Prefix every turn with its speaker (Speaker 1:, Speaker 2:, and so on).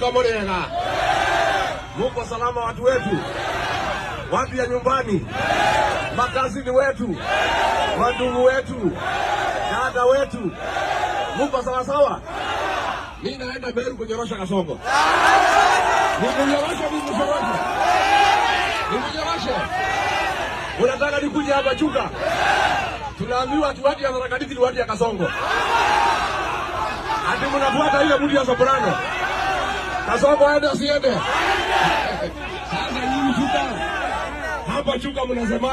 Speaker 1: Chuka Murega. Muko salama watu wetu? Watu ya nyumbani, makazini wetu, wandugu wetu, dada wetu, muko sawa sawa? Mimi naenda Meru kunyorosha Kasongo. Nikunyorosha. Unataka nikuje hapa Chuka? Tunaambiwa watu ya Tharaka-Nithi ni watu ya Kasongo. Ati mnafuata ile mudi ya soprano. Kasongo aende asiende. Sasa nyinyi Chuka. Hapa Chuka mnasema